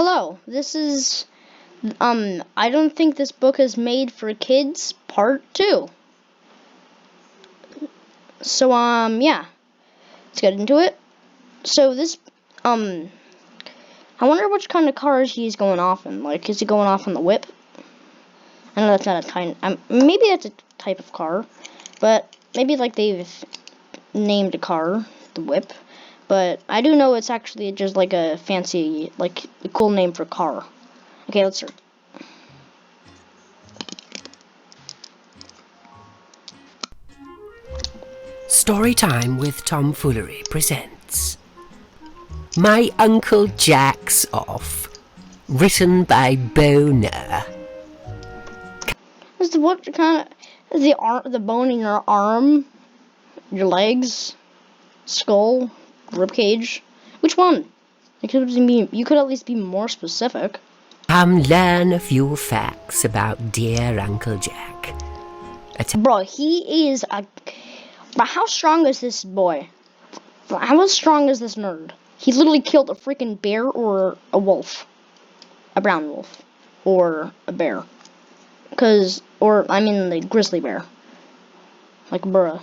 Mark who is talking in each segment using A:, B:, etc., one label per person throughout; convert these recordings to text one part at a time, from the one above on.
A: Hello, this is, I don't think this book is made for kids, part 2. So, yeah, let's get into it. So this, I wonder which kind of cars he's going off in. Like, is he going off on the whip? I know that's not a type, maybe that's a type of car, but maybe, like, they've named a car the whip. But I do know it's actually just, like, a fancy, like, a cool name for car. Okay, let's start.
B: Storytime with Tomfoolery presents My Uncle Jack's Off, written by Boner.
A: Is the what kind of the bone in your arm, your legs, skull, rib cage? Which one? You could at least be more specific.
B: Come learn a few facts about dear Uncle Jack.
A: Bro, he is a. But how strong is this boy? How strong is this nerd? He literally killed a freaking bear or a wolf, a brown wolf, or a bear. The grizzly bear. Like, bruh.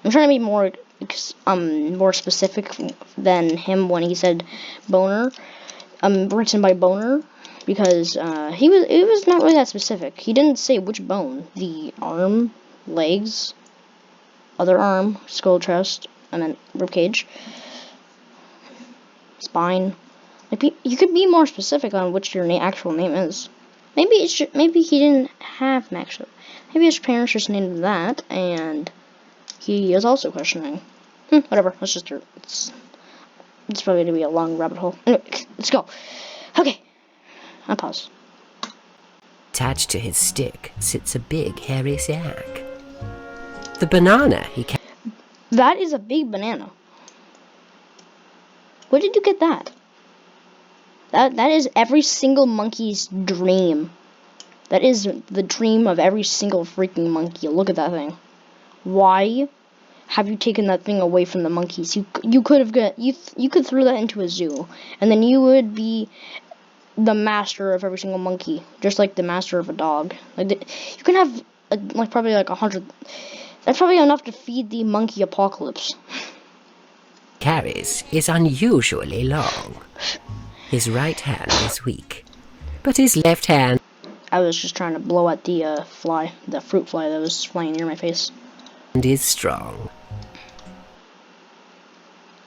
A: I'm trying to be more specific than him when he said boner. Written by Boner, because it was not really that specific. He didn't say which bone. The arm, legs, other arm, skull, chest, and then ribcage, spine. Like, you could be more specific on which your actual name is. Maybe he didn't have an actual. Maybe his parents just named him that, and he is also questioning. Whatever. Let's just do it. It's probably gonna be a long rabbit hole. Anyway, let's go. Okay. I'll pause.
B: Attached to his stick sits a big hairy sack. The banana he carries.
A: That is a big banana. Where did you get that? That is every single monkey's dream. That is the dream of every single freaking monkey. Look at that thing. Why have you taken that thing away from the monkeys? You could have you could throw that into a zoo, and then you would be the master of every single monkey, just like the master of a dog. Like you can have probably like 100. That's probably enough to feed the monkey apocalypse.
B: Carries is unusually long. His right hand is weak, but his left hand.
A: I was just trying to blow at the fruit fly that was flying near my face.
B: And is strong.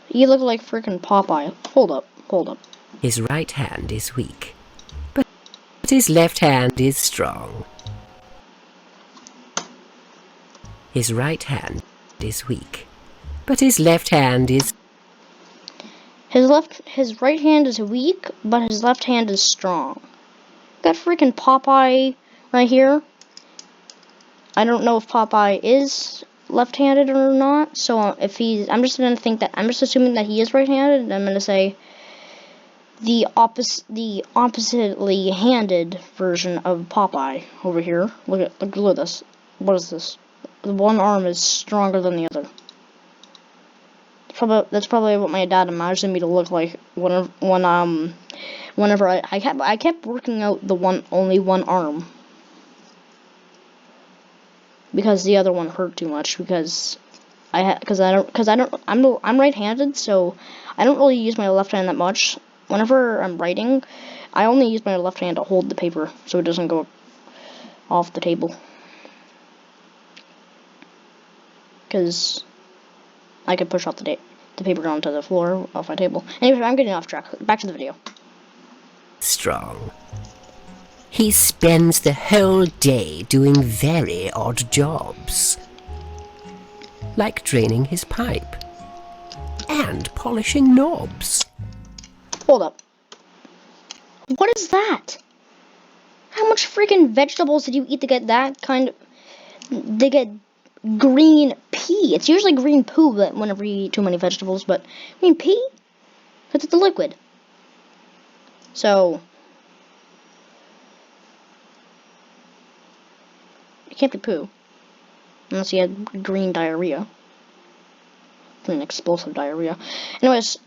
A: You look like freaking Popeye. Hold up.
B: His right hand is weak, but his left hand is strong. His right hand is weak, but his left hand is.
A: His right hand is weak, but his left hand is strong. Got freaking Popeye right here. I don't know if Popeye is left-handed or not, so I'm just assuming that he is right-handed, and I'm gonna say the oppositely handed version of Popeye over here. Look at this. What is this? The one arm is stronger than the other. That's probably what my dad imagined me to look like whenever I kept working out only one arm, because the other one hurt too much, I'm right-handed, so I don't really use my left hand that much. Whenever I'm writing, I only use my left hand to hold the paper so it doesn't go off the table, because I could push off the paper onto the floor off my table. Anyway, I'm getting off track. Back to the video.
B: Strong. He spends the whole day doing very odd jobs, like draining his pipe and polishing knobs.
A: Hold up. What is that? How much freaking vegetables did you eat to get that kind of... They get green pea. It's usually green poo whenever you eat too many vegetables, but green pea? Because it's a liquid. So... it can't be poo. Unless you had green diarrhea. Green explosive diarrhea. Anyways,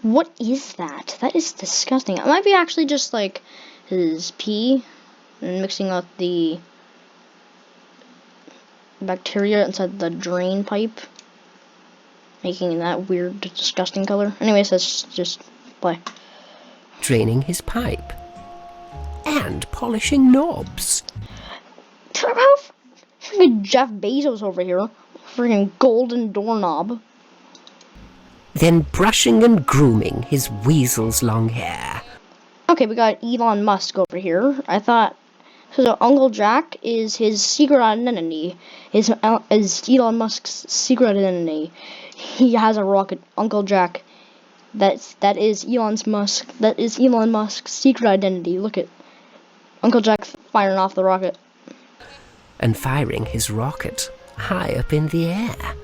A: What is that? That is disgusting. It might be actually just like his pee and mixing up the bacteria inside the drain pipe, making that weird, disgusting color. Anyways, let's just play.
B: Draining his pipe. And polishing knobs.
A: Freaking Jeff Bezos over here. Freaking golden doorknob.
B: Then brushing and grooming his weasel's long hair.
A: Okay, we got Elon Musk over here. I thought... So Uncle Jack is his secret identity. Is Elon Musk's secret identity. He has a rocket. Uncle Jack. That is Elon Musk's secret identity. Look at Uncle Jack firing off the rocket.
B: And firing his rocket high up in the air.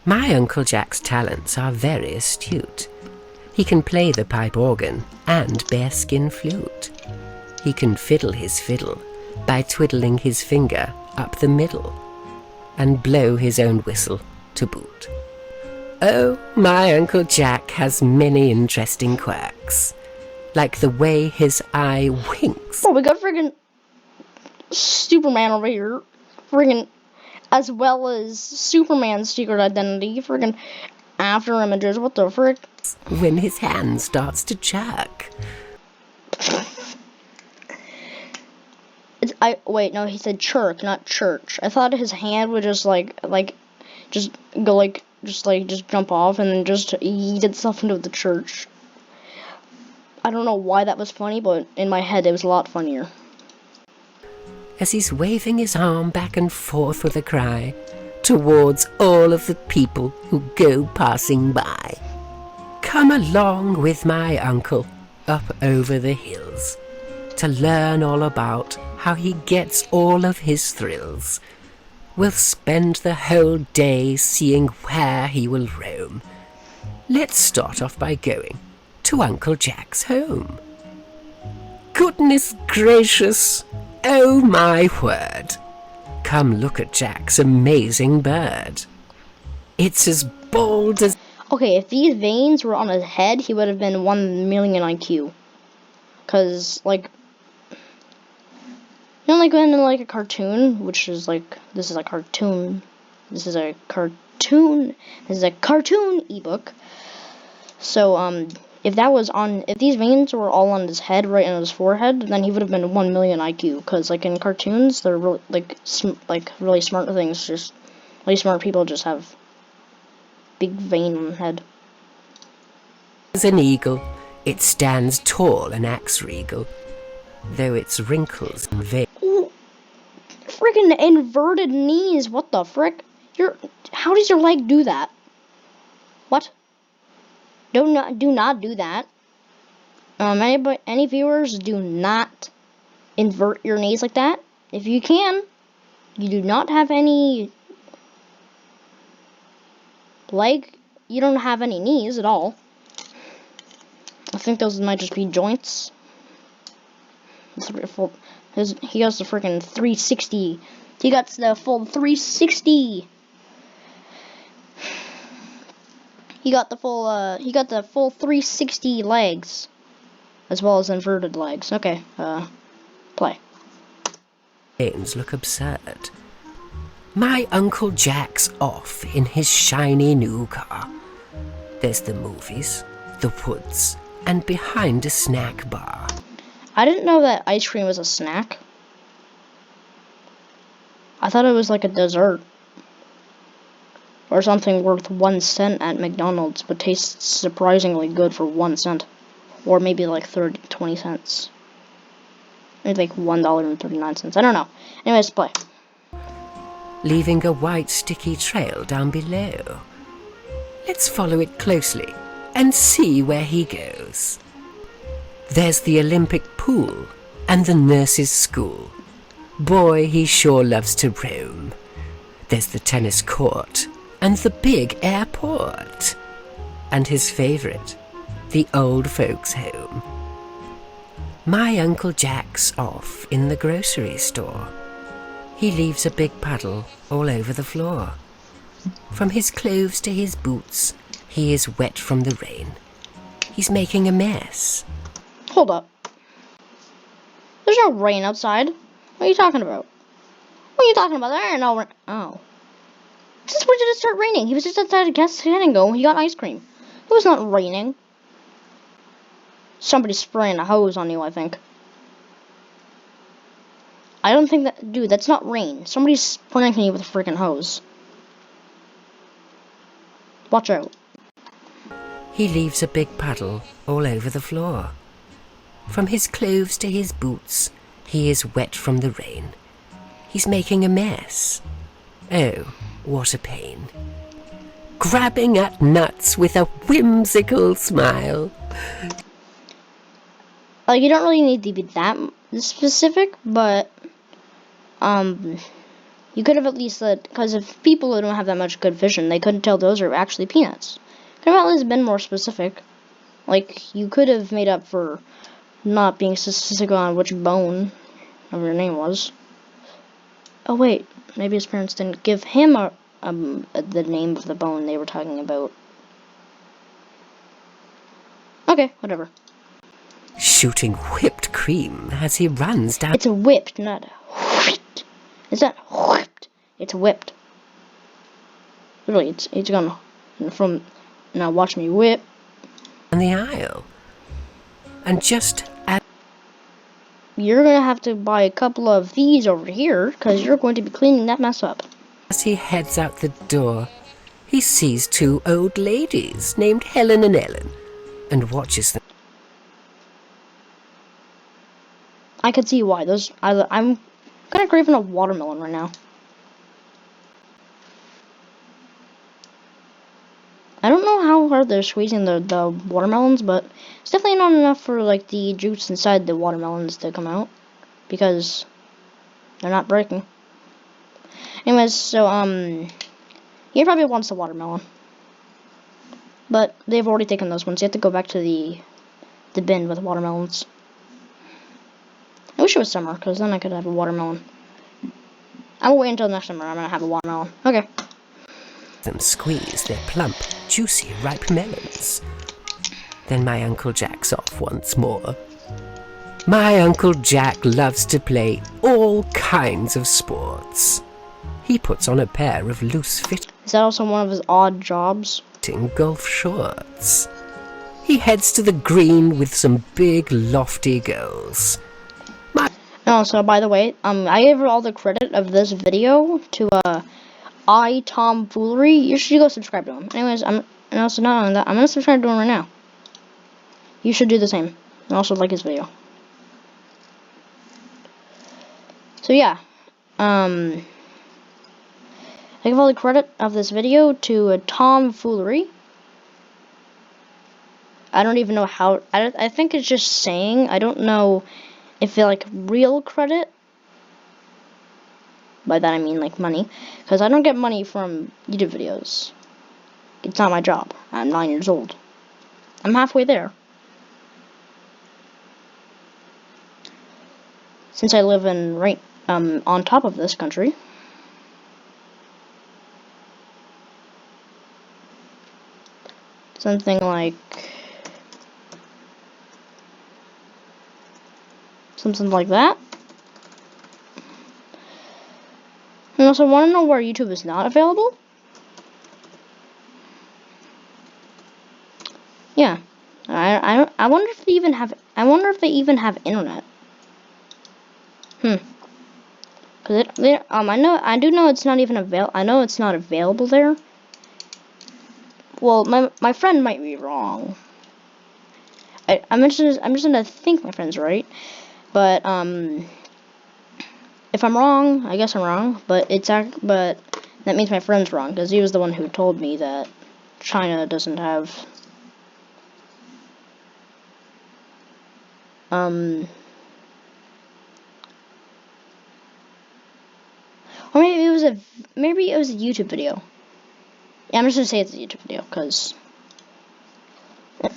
B: My Uncle Jack's talents are very astute. He can play the pipe organ and bearskin flute. He can fiddle his fiddle by twiddling his finger up the middle, and blow his own whistle to boot. Oh, my Uncle Jack has many interesting quirks, like the way his eye winks.
A: Oh, we got friggin' Superman over here, friggin', as well as Superman's secret identity, friggin' after images. What the frick?
B: When his hand starts to jerk.
A: Wait, no, he said chirk, not church. I thought his hand would just just jump off and then just eat itself into the church. I don't know why that was funny, but in my head it was a lot funnier.
B: As he's waving his arm back and forth with a cry towards all of the people who go passing by. Come along with my uncle up over the hills to learn all about how he gets all of his thrills. We'll spend the whole day seeing where he will roam. Let's start off by going to Uncle Jack's home. Goodness gracious, oh my word. Come look at Jack's amazing bird. It's as bold as...
A: Okay, if these veins were on his head, he would have been 1 million IQ. Cause, like... You know, like when in like a cartoon, which is like, this is a cartoon ebook. So, if these veins were all on his head, right on his forehead, then he would have been 1 million IQ. Cause like in cartoons, they're really, really smart things. Just, really smart people just have big vein on the head.
B: As an eagle, it stands tall and acts regal, though its wrinkles and veins.
A: Freaking inverted knees, what the frick? How does your leg do that? What? Do not do that. Any viewers, do not invert your knees like that. If you can, you do not have any leg, you don't have any knees at all. I think those might just be joints. He has the freaking 360. He got the full 360. He got the full 360 legs, as well as inverted legs. Okay, play.
B: Names look absurd. My Uncle Jack's off in his shiny new car. There's the movies, the woods, and behind a snack bar.
A: I didn't know that ice cream was a snack. I thought it was like a dessert. Or something worth 1 cent at McDonald's, but tastes surprisingly good for 1 cent. Or maybe like 20 cents. Maybe like $1.39. I don't know. Anyways, play.
B: Leaving a white sticky trail down below. Let's follow it closely and see where he goes. There's the Olympic pool and the nurse's school. Boy, he sure loves to roam. There's the tennis court and the big airport. And his favorite, the old folks' home. My Uncle Jack's off in the grocery store. He leaves a big puddle all over the floor. From his clothes to his boots, he is wet from the rain. He's making a mess.
A: Hold up. There's no rain outside. What are you talking about? What are you talking about? There ain't no rain. Oh. Since when did it start raining? He was just outside a gas station ago. He got ice cream. It was not raining. Somebody's spraying a hose on you, I think. I don't think that... Dude, that's not rain. Somebody's spraying you with a freaking hose. Watch out.
B: He leaves a big puddle all over the floor. From his clothes to his boots, he is wet from the rain. He's making a mess. Oh, what a pain. Grabbing at nuts with a whimsical smile.
A: Like, you don't really need to be that specific, but, you could have at least said, because if people who don't have that much good vision, they couldn't tell those are actually peanuts. Could have at least been more specific. Like, you could have made up for not being specific on which bone, whatever your name was. Oh, wait, maybe his parents didn't give him the name of the bone they were talking about. Okay, whatever.
B: Shooting whipped cream as he runs down.
A: It's a whipped, not whipped. It's not whipped. It's whipped. Literally, it's gonna from now. Watch me whip.
B: The aisle. And just as
A: You're gonna have to buy a couple of these over here because you're going to be cleaning that mess up.
B: he heads out the door, he sees two old ladies named Helen and Ellen and watches them.
A: I could see why. I'm kind of craving a watermelon right now. I don't know how hard they're squeezing the watermelons, but it's definitely not enough for like the juice inside the watermelons to come out because they're not breaking. Anyways, so he probably wants the watermelon, but they've already taken those ones. You have to go back to the bin with watermelons. I wish it was summer, because then I could have a watermelon. I will wait until next summer. I'm gonna have a watermelon. Okay.
B: Them squeeze their plump, juicy, ripe melons. Then my Uncle Jack's off once more. My Uncle Jack loves to play all kinds of sports. He puts on a pair of loose-fitting
A: Is that also one of his odd jobs?
B: golf shorts. He heads to the green with some big, lofty goals.
A: Oh, so by the way, I gave all the credit of this video to Tomfoolery. You should go subscribe to him. Anyways, and also not only that, I'm gonna subscribe to him right now. You should do the same, and also like his video. So yeah, I give all the credit of this video to Tomfoolery. I don't even know how. I think it's just saying. I don't know if it like real credit. By that I mean like money, because I don't get money from YouTube videos. It's not my job. I'm 9 years old. I'm halfway there. Since I live in on top of this country. Something like that. And also want to know where YouTube is not available? Yeah. I wonder if they even have internet. Cuz I do know it's not even I know it's not available there. Well, my friend might be wrong. I'm just gonna think my friend's right. But if I'm wrong, I guess I'm wrong, but but that means my friend's wrong because he was the one who told me that China doesn't have or maybe it was a YouTube video. Yeah, I'm just gonna say it's a YouTube video because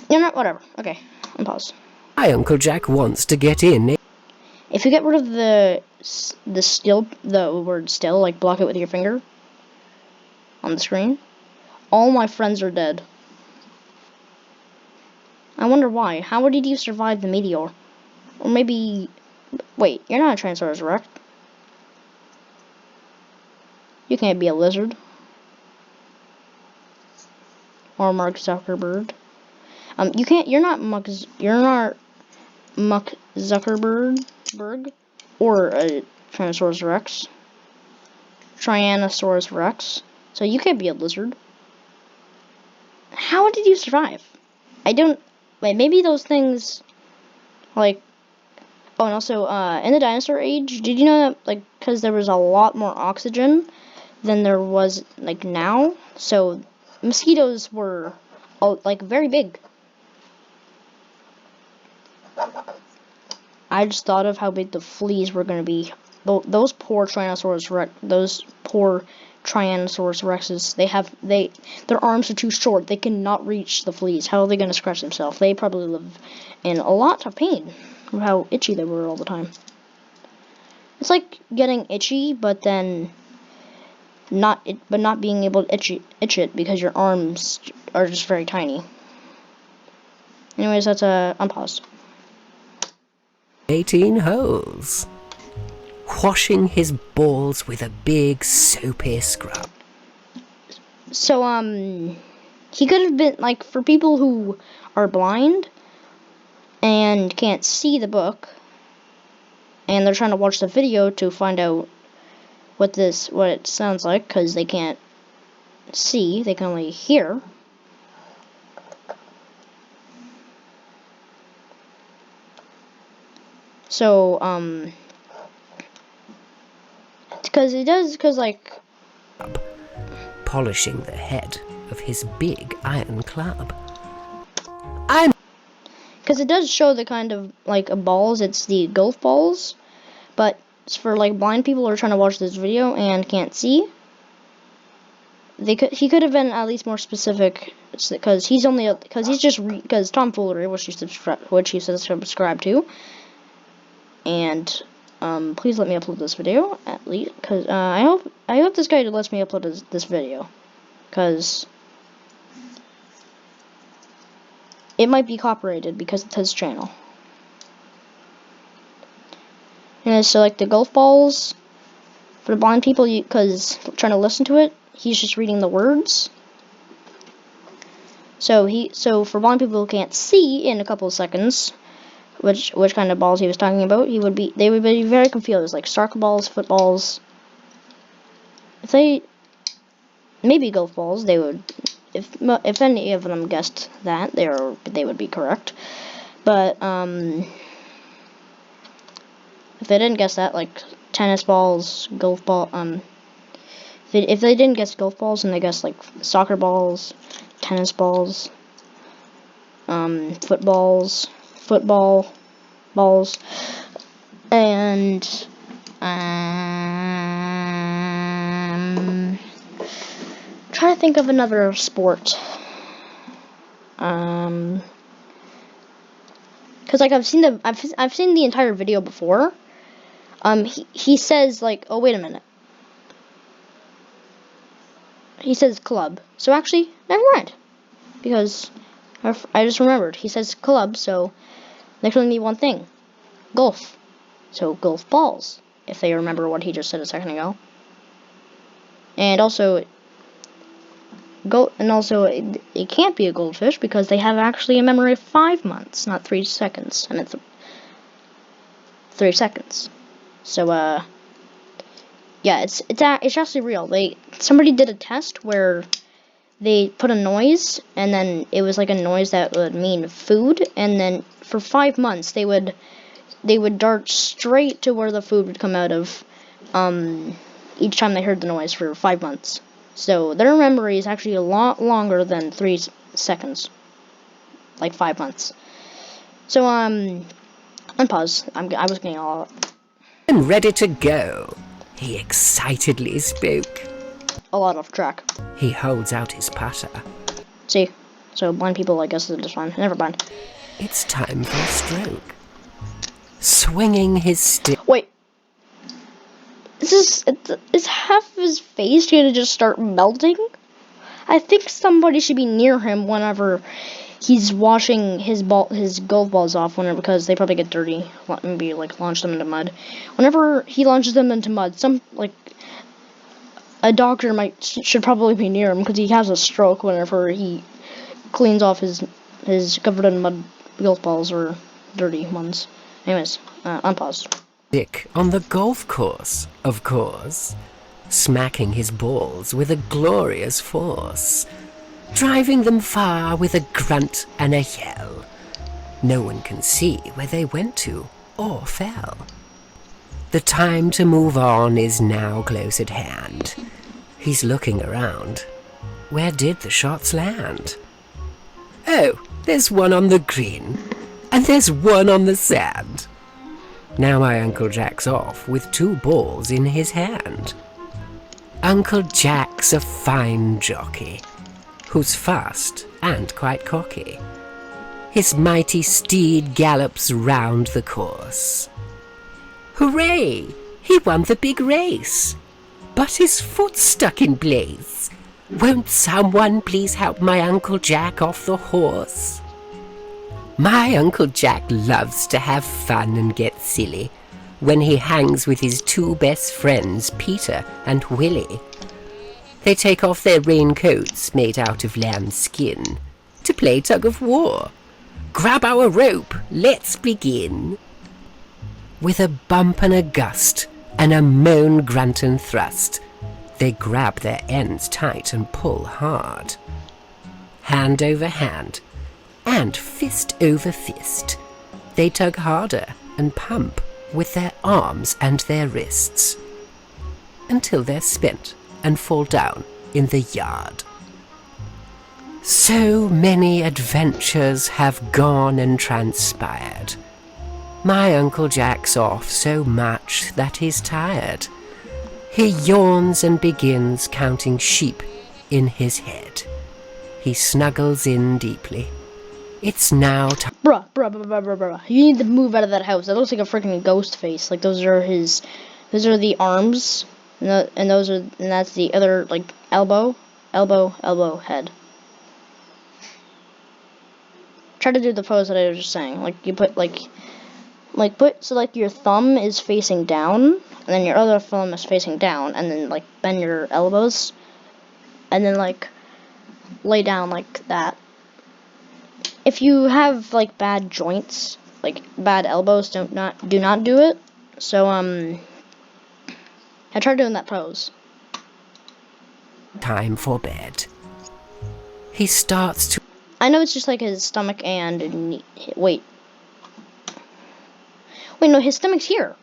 A: whatever. Okay, I'm paused.
B: My Uncle Jack wants to get in.
A: If you get rid of the word still, like block it with your finger on the screen, all my friends are dead. I wonder why. How did you survive the meteor? Or maybe... Wait, you're not a Tyrannosaurus Rex. You can't be a lizard. Or Mark Zuckerberg. You're not Muck Zuckerberg. Or a Tyrannosaurus Rex. Tyrannosaurus Rex. So you can't be a lizard. How did you survive? I don't... Wait, maybe those things... Like... Oh, and also, in the dinosaur age, did you know that, like, because there was a lot more oxygen than there was, like, now? So, mosquitoes were, like, very big. I just thought of how big the fleas were going to be. Those poor Tyrannosaurus Rexes, their arms are too short. They cannot reach the fleas. How are they going to scratch themselves? They probably live in a lot of pain. How itchy they were all the time. It's like getting itchy, but then not being able to itch it because your arms are just very tiny. Anyways, that's unpaused.
B: 18 holes. Washing his balls with a big soapy scrub.
A: So he could have been, like, for people who are blind and can't see the book, and they're trying to watch the video to find out what it sounds like, because they can't see, they can only hear. So, because like...
B: Polishing the head of his big iron club.
A: Because it does show the kind of, like, balls, it's the golf balls, but it's for, like, blind people who are trying to watch this video and can't see. He could have been at least more specific, because because tomfoolery, which he subscribed to, and, please let me upload this video, at least, because, I hope this guy lets me upload this video, because it might be copyrighted because it's his channel. And so, like, the golf balls for the blind people, because trying to listen to it, he's just reading the words. So for blind people who can't see in a couple of seconds, which kind of balls he was talking about, they would be very confused, like soccer balls, footballs. Maybe golf balls, they would. If any of them guessed that, they would be correct. But if they didn't guess that, like tennis balls, golf ball, if they didn't guess golf balls and they guessed like soccer balls, tennis balls, football balls, and trying to think of another sport. Cause like I've seen the entire video before. He says like, oh wait a minute. He says club. So actually, never mind. Because I just remembered. He says club, so there's only one thing. Golf. So golf balls. If they remember what he just said a second ago. And also, it can't be a goldfish because they have actually a memory of 5 months, not 3 seconds. I meant 3 seconds. So, yeah, it's actually real. Somebody did a test where they put a noise, and then it was like a noise that would mean food, and then for 5 months they would dart straight to where the food would come out of, each time they heard the noise for 5 months. So their memory is actually a lot longer than 3 seconds, like 5 months. So unpause. I was getting all
B: And ready to go, he excitedly spoke.
A: a lot off track.
B: He holds out his putter.
A: See, so blind people, I guess, is just fine. Never mind.
B: It's time for a stroke. Swinging his stick.
A: Wait. Is half of his face going to just start melting? I think somebody should be near him whenever he's washing his golf balls off because they probably get dirty. Maybe like launch them into mud. Whenever he launches them into mud, a doctor should probably be near him because he has a stroke whenever he cleans off his covered in mud golf balls or dirty ones. Anyways, unpause.
B: Dick on the golf course, of course, smacking his balls with a glorious force, driving them far with a grunt and a yell. No one can see where they went to or fell. The time to move on is now close at hand. He's looking around. Where did the shots land? Oh, there's one on the green, and there's one on the sand. Now my Uncle Jack's off with 2 balls in his hand. Uncle Jack's a fine jockey, who's fast and quite cocky. His mighty steed gallops round the course. Hooray! He won the big race, but his foot's stuck in place. Won't someone please help my Uncle Jack off the horse? My Uncle Jack loves to have fun and get silly when he hangs with his 2 best friends, Peter and Willie. They take off their raincoats made out of lamb's skin to play tug of war. Grab our rope, let's begin. With a bump and a gust, and a moan, grunt and thrust, they grab their ends tight and pull hard. Hand over hand, and fist over fist, they tug harder and pump with their arms and their wrists, until they're spent and fall down in the yard. So many adventures have gone and transpired. My Uncle Jack's off so much that he's tired. He yawns and begins counting sheep in his head. He snuggles in deeply. It's now time.
A: Bruh. You need to move out of that house. That looks like a freaking ghost face. Like those are the arms, and that's the other, like, elbow, head. Try to do the pose that I was just saying. Like you put so your thumb is facing down, and then your other thumb is facing down, and then like bend your elbows, and then like lay down like that. If you have like bad joints, like bad elbows, do not do it. So I tried doing that pose.
B: Time for bed. He starts to.
A: I know it's just like his stomach and knee. Wait, no, his stomach's here.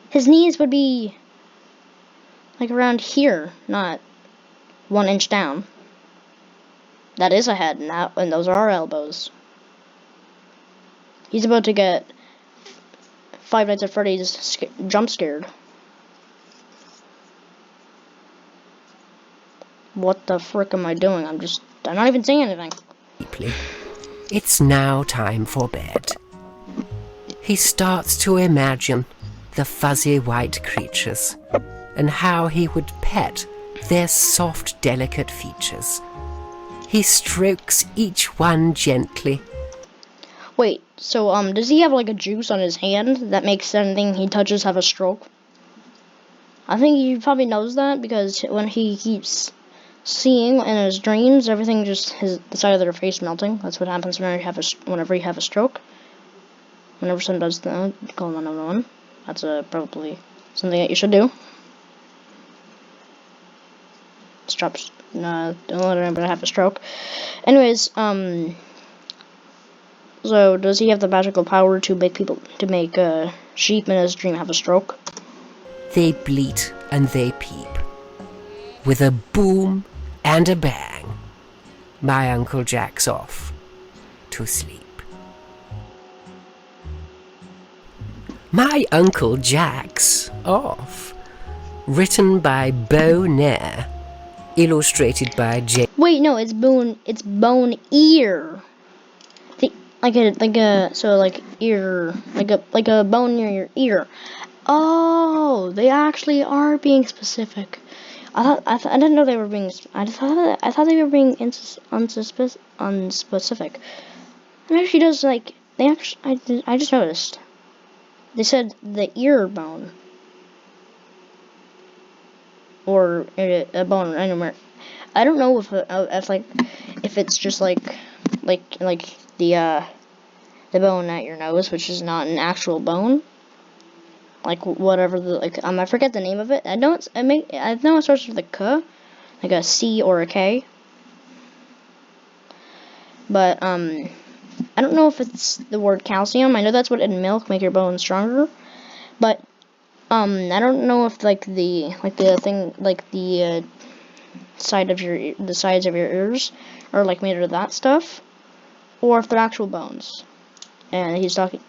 A: His knees would be like around here, not 1 inch down. That is a head, and those are our elbows. He's about to get Five Nights at Freddy's jump scared. What the frick am I doing? I'm not even saying anything.
B: Deeply. It's now time for bed. He starts to imagine the fuzzy white creatures and how he would pet their soft, delicate features. He strokes each one gently.
A: Wait, so does he have like a juice on his hand that makes anything he touches have a stroke? I think he probably knows that because when he keeps seeing in his dreams, everything just the side of their face melting. That's what happens whenever you have a stroke. Whenever someone does that, call 911. That's probably something that you should do. Don't let anybody have a stroke. Anyways, so does he have the magical power to make sheep in his dream have a stroke?
B: They bleat and they peep. With a boom and a bang, my Uncle Jack's off to sleep. My Uncle Jack's Off. Written by Bo Nair. Illustrated by J.
A: Wait, no, it's bone ear. Like a ear, like a bone near your ear. Oh, they actually are being specific. I didn't know they were being. I thought they were being unspecific. And actually, does like they actually? I just noticed. They said the ear bone, or a bone anywhere. I don't know if it's just like the bone at your nose, which is not an actual bone. Like whatever I forget the name of it. I know it starts with a K, like a C or a K. But I don't know if it's the word calcium. I know that's what in milk make your bones stronger. But I don't know if the sides of your ears are like made of that stuff, or if they're actual bones. And he's talking,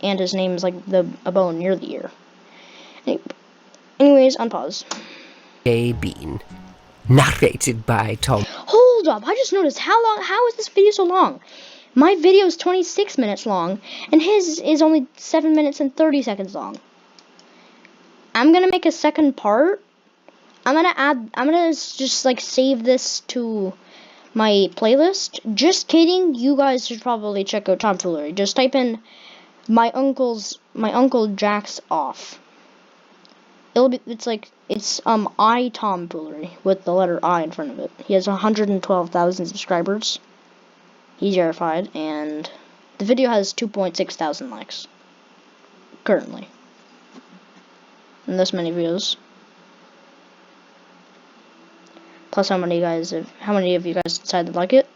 A: and his name is like a bone near the ear. Anyways, unpause.
B: A Bean. Narrated by Tom.
A: Hold up! I just noticed how is this video so long? My video is 26 minutes long, and his is only 7 minutes and 30 seconds long. I'm gonna make a second part. I'm gonna just like save this to my playlist. Just kidding. You guys should probably check out Tomfoolery. Just type in my uncle jacks off. It's I Tomfoolery with the letter I in front of it. He has 112,000 subscribers. He's verified, and the video has 2.6 thousand likes currently. And this many views. Plus how many of you guys decided to like it.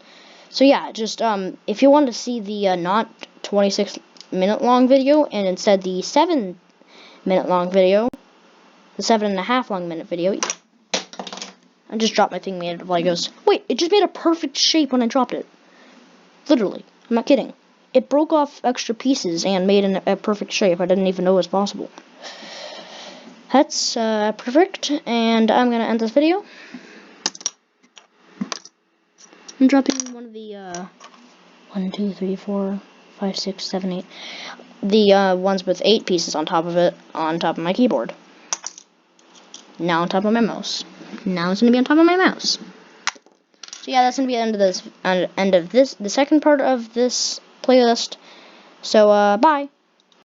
A: So yeah, just if you want to see the not 26 minute long video and instead the 7 minute long video, the 7.5 long minute video, I just dropped my thing made out of Legos. Wait, it just made a perfect shape when I dropped it. Literally, I'm not kidding. It broke off extra pieces and made a perfect shape. I didn't even know it was possible. That's perfect, and I'm gonna end this video. I'm dropping one of the 1, 2, 3, 4, 5, 6, 7, 8. The ones with 8 pieces on top of it, on top of my keyboard. Now on top of my mouse. Now it's gonna be on top of my mouse. So yeah, that's gonna be the end of the second part of this playlist. So bye.